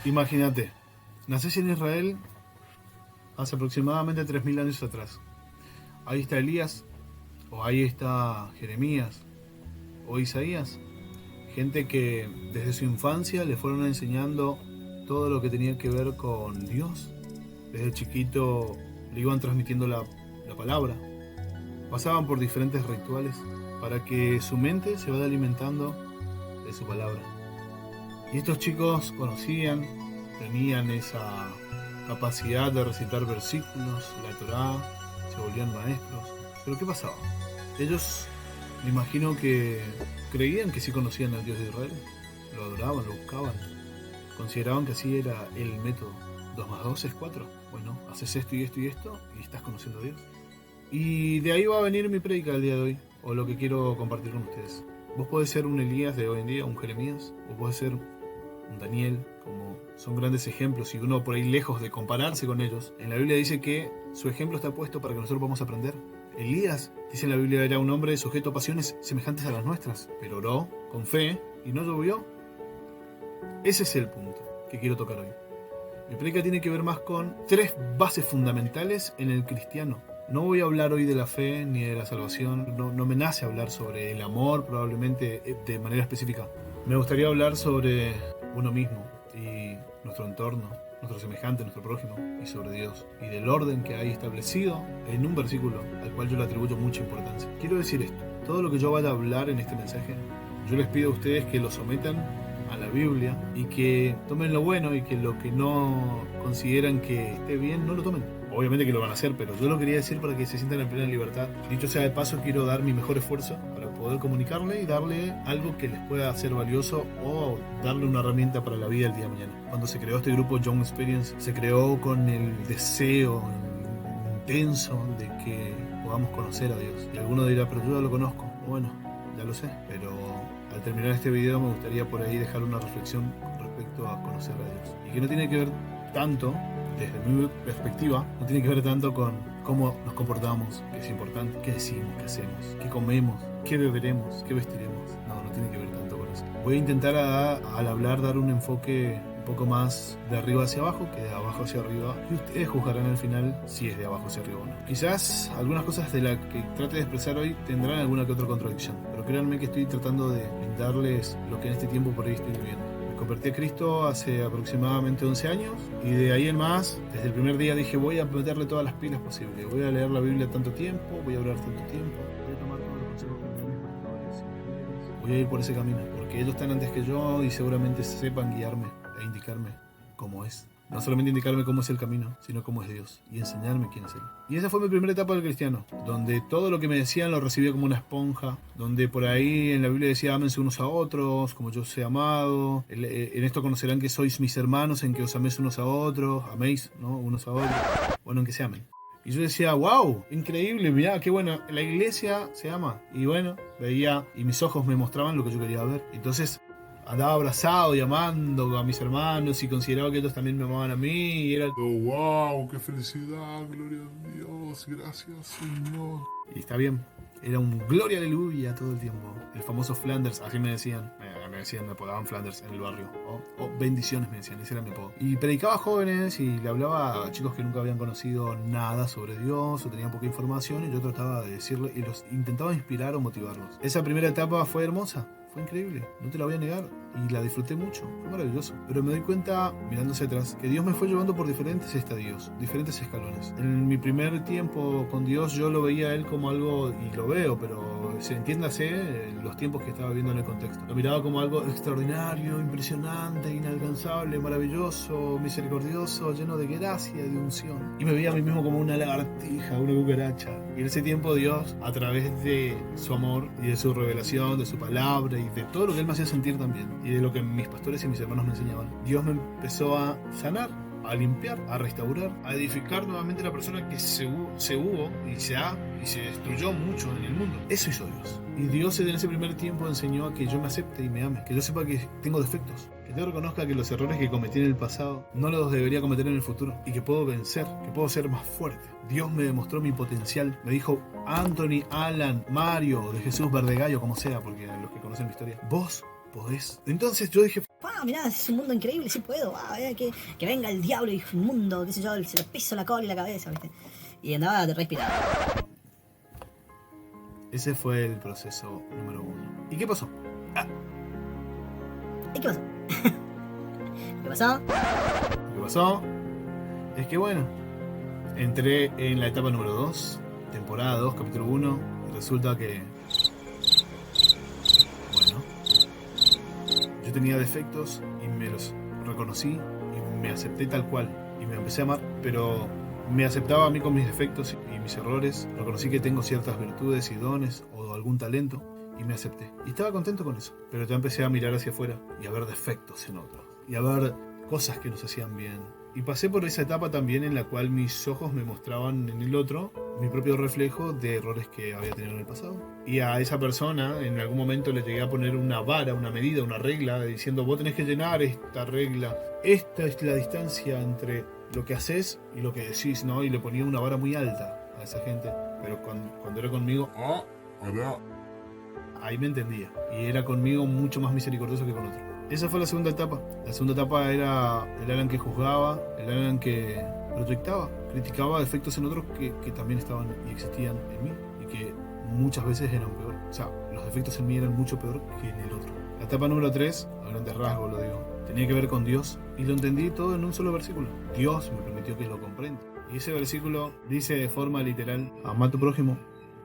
Imagínate, nacés en Israel hace aproximadamente 3000 años atrás. Ahí está Elías, o ahí está Jeremías, o Isaías. Gente que desde su infancia le fueron enseñando todo lo que tenía que ver con Dios. Desde chiquito le iban transmitiendo la palabra. Pasaban por diferentes rituales para que su mente se vaya alimentando de su palabra. Y estos chicos conocían, tenían esa capacidad de recitar versículos, la Torá, se volvían maestros. Pero ¿qué pasaba? Ellos, me imagino que creían que sí conocían al Dios de Israel, lo adoraban, lo buscaban, consideraban que así era el método. 2 más 2 es 4. Bueno, haces esto y esto y esto y estás conociendo a Dios. Y de ahí va a venir mi prédica del día de hoy, o lo que quiero compartir con ustedes. Vos podés ser un Elías de hoy en día, un Jeremías, o podés ser un Daniel, como son grandes ejemplos y uno por ahí lejos de compararse con ellos. En la Biblia dice que su ejemplo está puesto para que nosotros podamos aprender. Elías, dice en la Biblia, era un hombre sujeto a pasiones semejantes a las nuestras, pero oró con fe y no llovió. Ese es el punto que quiero tocar hoy. Mi prédica tiene que ver más con 3 bases fundamentales en el cristiano. No voy a hablar hoy de la fe ni de la salvación, no me nace hablar sobre el amor probablemente de manera específica. Me gustaría hablar sobre uno mismo y nuestro entorno, nuestro semejante, nuestro prójimo y sobre Dios y del orden que hay establecido en un versículo al cual yo le atribuyo mucha importancia. Quiero decir esto, todo lo que yo vaya a hablar en este mensaje, yo les pido a ustedes que lo sometan a la Biblia y que tomen lo bueno y que lo que no consideran que esté bien no lo tomen. Obviamente que lo van a hacer, pero yo lo quería decir para que se sientan en plena libertad. Dicho sea de paso, quiero dar mi mejor esfuerzo para poder comunicarle y darle algo que les pueda ser valioso o darle una herramienta para la vida el día de mañana. Cuando se creó este grupo Young Experience, se creó con el deseo intenso de que podamos conocer a Dios. Y alguno dirá, pero yo ya lo conozco. Bueno, ya lo sé, pero al terminar este video me gustaría por ahí dejar una reflexión con respecto a conocer a Dios. Y que no tiene que ver tanto, desde mi perspectiva, no tiene que ver tanto con cómo nos comportamos, que es importante, qué decimos, qué hacemos, qué comemos, qué beberemos, qué vestiremos. No tiene que ver tanto con eso. Voy a intentar al hablar dar un enfoque un poco más de arriba hacia abajo que de abajo hacia arriba, y ustedes juzgarán al final si es de abajo hacia arriba o no. Quizás algunas cosas de las que trate de expresar hoy tendrán alguna que otra contradicción, pero créanme que estoy tratando de brindarles lo que en este tiempo por ahí estoy viviendo. Me convertí a Cristo hace aproximadamente 11 años y de ahí en más, desde el primer día dije voy a meterle todas las pilas posibles, voy a leer la Biblia tanto tiempo, voy a orar tanto tiempo, voy a tomar todos los consejos que me den mis pastores, voy a ir por ese camino, porque ellos están antes que yo y seguramente sepan guiarme e indicarme cómo es. No solamente indicarme cómo es el camino, sino cómo es Dios y enseñarme quién es Él. Y esa fue mi primera etapa del cristiano, donde todo lo que me decían lo recibía como una esponja, donde por ahí en la Biblia decía ámense unos a otros, como yo soy amado. En esto conocerán que sois mis hermanos, en que os améis unos a otros, améis, ¿no? Unos a otros, bueno, en que se amen. Y yo decía, wow, increíble, mirá, qué bueno, la iglesia se ama. Y bueno, veía y mis ojos me mostraban lo que yo quería ver. Entonces andaba abrazado y amando a mis hermanos y consideraba que ellos también me amaban a mí y era wow, qué felicidad, gloria a Dios, gracias Señor. Y está bien, era un gloria aleluya todo el tiempo. El famoso Flanders, así me decían, me apodaban Flanders en el barrio, o bendiciones me decían, ese era mi apodo. Y predicaba a jóvenes y le hablaba a chicos que nunca habían conocido nada sobre Dios o tenían poca información, y yo trataba de decirle y los intentaba inspirar o motivarlos. Esa primera etapa fue hermosa. Fue increíble, no te la voy a negar, y la disfruté mucho, fue maravilloso. Pero me doy cuenta, mirando hacia atrás, que Dios me fue llevando por diferentes estadios, diferentes escalones. En mi primer tiempo con Dios yo lo veía a Él como algo, y lo veo, pero entiéndase los tiempos que estaba viendo en el contexto. Lo miraba como algo extraordinario, impresionante, inalcanzable, maravilloso, misericordioso, lleno de gracia, de unción. Y me veía a mí mismo como una lagartija, una cucaracha. Y en ese tiempo Dios, a través de su amor y de su revelación, de su palabra y de todo lo que Él me hacía sentir también, y de lo que mis pastores y mis hermanos me enseñaban, Dios me empezó a sanar, a limpiar, a restaurar, a edificar nuevamente la persona que se hubo y se destruyó mucho en el mundo. Eso hizo Dios. Y Dios en ese primer tiempo enseñó a que yo me acepte y me ame, que yo sepa que tengo defectos, que yo reconozca que los errores que cometí en el pasado no los debería cometer en el futuro, y que puedo vencer, que puedo ser más fuerte. Dios me demostró mi potencial, me dijo Anthony, Alan, Mario, de Jesús Verdegallo, como sea, porque los que conocen mi historia, vos podés. Entonces yo dije, Mirá, es un mundo increíble, sí puedo. Que venga el diablo y un mundo, qué sé yo, se le piso la cola y la cabeza, ¿viste? Y andaba de respirar. ese fue el proceso número 1. ¿Y qué pasó? ¿Y qué pasó? ¿Qué pasó? Lo que pasó es que bueno, entré en la etapa número 2, temporada 2, capítulo 1, y resulta que, bueno, yo tenía defectos y me los reconocí y me acepté tal cual y me empecé a amar, pero me aceptaba a mí con mis defectos y mis errores, reconocí que tengo ciertas virtudes y dones o algún talento y me acepté. Y estaba contento con eso, pero ya empecé a mirar hacia afuera y a ver defectos en otros y a ver cosas que no se hacían bien. Y pasé por esa etapa también en la cual mis ojos me mostraban en el otro mi propio reflejo de errores que había tenido en el pasado. Y a esa persona en algún momento le llegué a poner una vara, una medida, una regla, diciendo vos tenés que llenar esta regla. Esta es la distancia entre lo que haces y lo que decís, ¿no? Y le ponía una vara muy alta a esa gente. Pero cuando era conmigo, ahí me entendía. Y era conmigo mucho más misericordioso que con otro. Esa fue la segunda etapa. La segunda etapa era el Alan que juzgaba, el Alan que proyectaba, criticaba defectos en otros que también estaban y existían en mí y que muchas veces eran peor. O sea, los defectos en mí eran mucho peor que en el otro. La etapa número 3, a grandes rasgos lo digo, tenía que ver con Dios y lo entendí todo en un solo versículo. Dios me permitió que lo comprenda. Y ese versículo dice de forma literal, ama a tu prójimo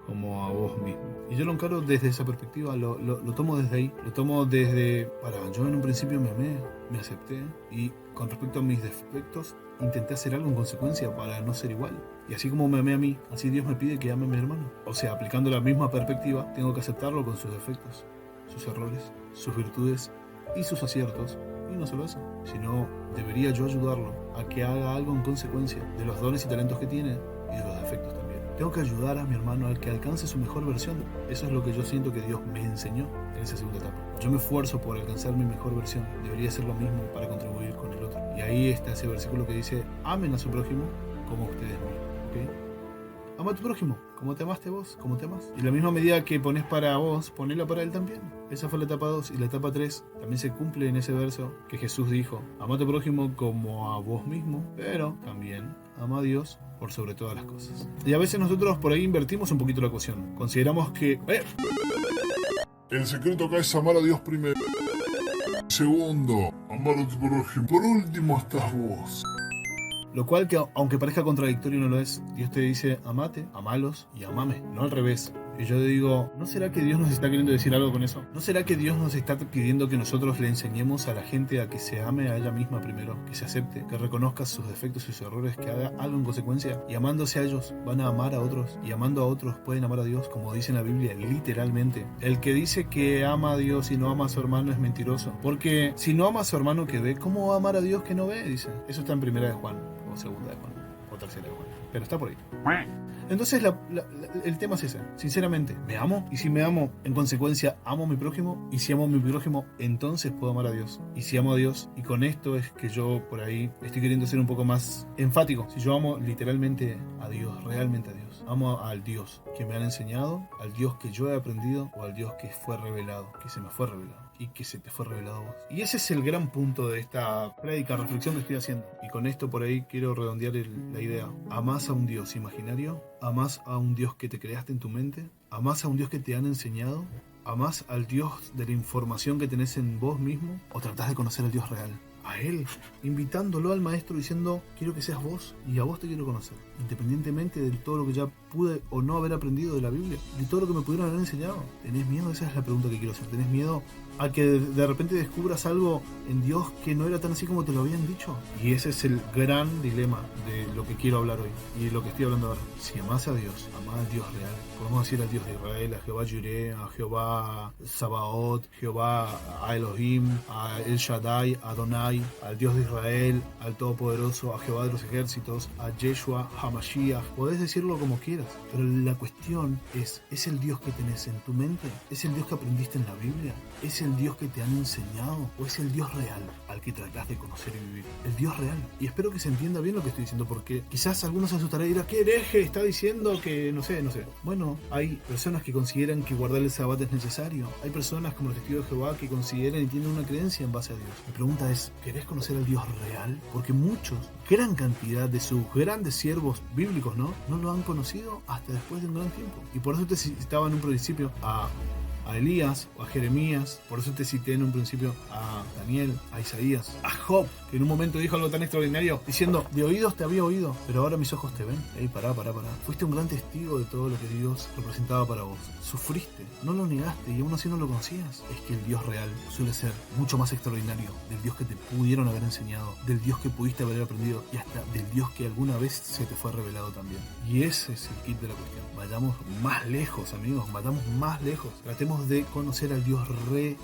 como a vos mismo. Y yo lo encaro desde esa perspectiva, lo tomo desde ahí, lo tomo desde, yo en un principio me amé, me acepté y con respecto a mis defectos intenté hacer algo en consecuencia para no ser igual. Y así como me amé a mí, así Dios me pide que ame a mi hermano. O sea, aplicando la misma perspectiva, tengo que aceptarlo con sus defectos, sus errores, sus virtudes y sus aciertos. Y no solo eso, sino debería yo ayudarlo a que haga algo en consecuencia de los dones y talentos que tiene y de los defectos también. Tengo que ayudar a mi hermano al que alcance su mejor versión. Eso es lo que yo siento que Dios me enseñó en esa segunda etapa. Yo me esfuerzo por alcanzar mi mejor versión. Debería hacer lo mismo para contribuir con el otro. Y ahí está ese versículo que dice, amen a su prójimo como ustedes mismos. ¿Ok? Ama a tu prójimo, como te amaste vos, como te amas. Y la misma medida que pones para vos, ponela para él también. Esa fue la etapa 2. Y la etapa 3 también se cumple en ese verso que Jesús dijo, ama a tu prójimo como a vos mismo, pero también ama a Dios por sobre todas las cosas. Y a veces nosotros por ahí invertimos un poquito la ecuación. Consideramos que... El secreto acá es amar a Dios primero. Segundo, amar a tu prójimo. Por último estás vos. Lo cual, que aunque parezca contradictorio, no lo es. Dios te dice, amate, amalos y amame, no al revés. Y yo digo, ¿no será que Dios nos está queriendo decir algo con eso? ¿No será que Dios nos está pidiendo que nosotros le enseñemos a la gente a que se ame a ella misma primero, que se acepte, que reconozca sus defectos y sus errores, que haga algo en consecuencia? Y amándose a ellos, van a amar a otros. Y amando a otros, pueden amar a Dios, como dice en la Biblia, literalmente. El que dice que ama a Dios y no ama a su hermano es mentiroso. Porque si no ama a su hermano que ve, ¿cómo va a amar a Dios que no ve? Dice. Eso está en primera de Juan, o segunda de Juan, o tercera de Juan. Pero está por ahí. Entonces el tema es ese, sinceramente, ¿me amo? Y si me amo, en consecuencia, amo a mi prójimo. Y si amo a mi prójimo, entonces puedo amar a Dios. Y si amo a Dios, y con esto es que yo por ahí estoy queriendo ser un poco más enfático. Si yo amo literalmente a Dios, realmente a Dios, amo al Dios que me han enseñado, al Dios que yo he aprendido, o al Dios que fue revelado, que se me fue revelado y que se te fue revelado a vos. Y ese es el gran punto de esta prédica, reflexión que estoy haciendo. Y con esto por ahí quiero redondear la idea. ¿Amás a un Dios imaginario? ¿Amás a un Dios que te creaste en tu mente? ¿Amás a un Dios que te han enseñado? ¿Amás al Dios de la información que tenés en vos mismo? ¿O tratás de conocer al Dios real? A Él, invitándolo al Maestro, diciendo, quiero que seas vos y a vos te quiero conocer. Independientemente de todo lo que ya pude o no haber aprendido de la Biblia, de todo lo que me pudieron haber enseñado. ¿Tenés miedo? Esa es la pregunta que quiero hacer. ¿Tenés miedo a que de repente descubras algo en Dios que no era tan así como te lo habían dicho? Y ese es el gran dilema de lo que quiero hablar hoy y de lo que estoy hablando ahora. Si amás a Dios, amás al Dios real. Podemos decir al Dios de Israel, a Jehová Jireh, a Jehová Sabaoth, Jehová a Elohim, a El Shaddai, a Adonai, Adonai, al Dios de Israel, al Todopoderoso, a Jehová de los ejércitos, a Yeshua HaMashiach. Podés decirlo como quieras, pero la cuestión ¿es el Dios que tenés en tu mente? ¿Es el Dios que aprendiste en la Biblia? ¿Es el Dios que te han enseñado? ¿O es el Dios real al que tratás de conocer y vivir? El Dios real. Y espero que se entienda bien lo que estoy diciendo, porque quizás algunos se asustarán y dirán, ¿qué hereje está diciendo que no sé? Bueno, hay personas que consideran que guardar el Sabbat es necesario. Hay personas como los testigos de Jehová que consideran y tienen una creencia en base a Dios. Mi pregunta es, ¿querés conocer al Dios real? Porque muchos, gran cantidad de sus grandes siervos bíblicos, no lo han conocido hasta después de un gran tiempo. Y por eso te citaba en un principio a Elías o a Jeremías, por eso te cité en un principio a Daniel, a Isaías, a Job, que en un momento dijo algo tan extraordinario, diciendo, de oídos te había oído, pero ahora mis ojos te ven. Pará. Fuiste un gran testigo de todo lo que Dios representaba para vos. Sufriste, no lo negaste y aún así no lo conocías. Es que el Dios real suele ser mucho más extraordinario del Dios que te pudieron haber enseñado, del Dios que pudiste haber aprendido y hasta del Dios que alguna vez se te fue revelado también. Y ese es el kit de la cuestión. Vayamos más lejos, amigos, vayamos más lejos. Tratemos de conocer al Dios real.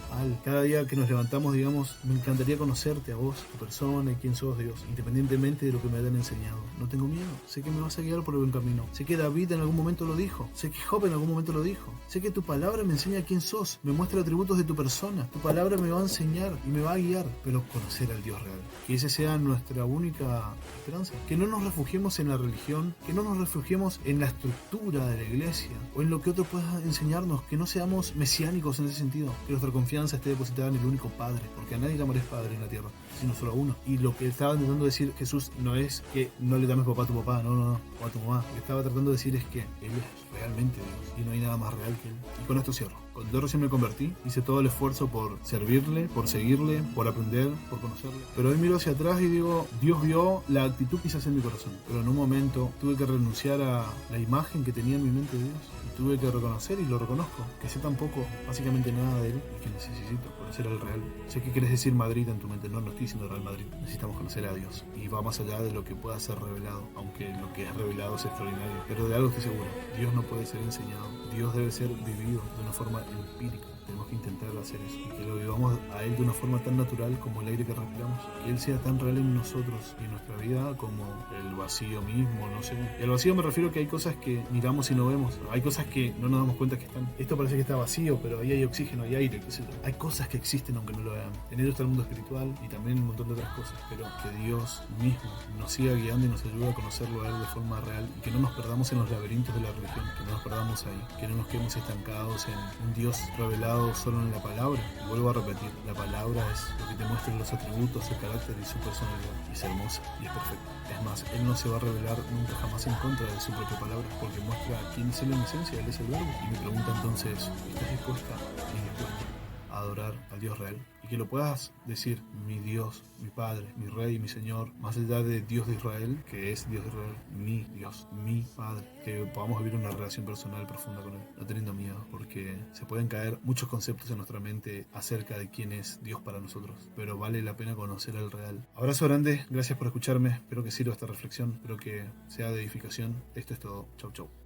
Cada día que nos levantamos, digamos, me encantaría conocerte a vos, tu persona y quién sos, Dios, independientemente de lo que me hayan enseñado. No tengo miedo, sé que me vas a guiar por el buen camino. Sé que David en algún momento lo dijo, sé que Job en algún momento lo dijo. Sé que tu palabra me enseña quién sos, me muestra atributos de tu persona. Tu palabra me va a enseñar y me va a guiar, pero conocer al Dios real. Que ese sea nuestra única esperanza. Que no nos refugiemos en la religión, que no nos refugiemos en la estructura de la iglesia o en lo que otro pueda enseñarnos, que no seamos mesiánicos en ese sentido, que nuestra confianza esté depositada en el único Padre, porque a nadie llamaré Padre en la tierra, sino solo a uno. Y lo que estaba intentando decir Jesús no es que no le llames papá a tu papá, no, o a tu mamá. Lo que estaba tratando de decir es que Él es realmente Dios y no hay nada más real que Él. Y con esto cierro. Cuando yo recién me convertí, hice todo el esfuerzo por servirle, por seguirle, por aprender, por conocerle. Pero hoy miro hacia atrás y digo, Dios vio la actitud que quise en mi corazón. Pero en un momento tuve que renunciar a la imagen que tenía en mi mente de Dios. Y tuve que reconocer, y lo reconozco, que sé tampoco básicamente nada de Él y que necesito conocer al Real. Sé que quieres decir Madrid en tu mente, no estoy diciendo Real Madrid. Necesitamos conocer a Dios. Y va más allá de lo que pueda ser revelado, aunque lo que es revelado es extraordinario. Pero de algo estoy seguro, Dios no puede ser enseñado. Dios debe ser vivido de una forma empírica. Tenemos que intentar hacer eso y que lo vivamos a Él de una forma tan natural como el aire que respiramos, que Él sea tan real en nosotros y en nuestra vida como el vacío mismo, no sé. Y al vacío me refiero que hay cosas que miramos y no vemos, hay cosas que no nos damos cuenta que están. Esto parece que está vacío, pero ahí hay oxígeno, hay aire, qué sé yo. Hay cosas que existen aunque no lo vean. En ello está el mundo espiritual y también un montón de otras cosas, pero que Dios mismo nos siga guiando y nos ayude a conocerlo a Él de forma real y que no nos perdamos en los laberintos de la religión, que no nos perdamos ahí, que no nos quedemos estancados en un Dios revelado solo en la palabra. Y vuelvo a repetir, la palabra es lo que te muestra los atributos, su carácter y su personalidad. Y es hermosa y es perfecta. Es más, Él no se va a revelar nunca jamás en contra de su propia palabra, porque muestra quién es Él en esencia, Él es el verbo. Y mi pregunta entonces, ¿estás dispuesta y dispuesto a adorar al Dios real? Y que lo puedas decir, mi Dios, mi Padre, mi Rey, mi Señor, más allá de Dios de Israel, que es Dios de Israel, mi Dios, mi Padre, que podamos vivir una relación personal profunda con Él, no teniendo miedo, porque se pueden caer muchos conceptos en nuestra mente acerca de quién es Dios para nosotros, pero vale la pena conocer al real. Abrazo grande, gracias por escucharme, espero que sirva esta reflexión, espero que sea de edificación. Esto es todo, chau chau.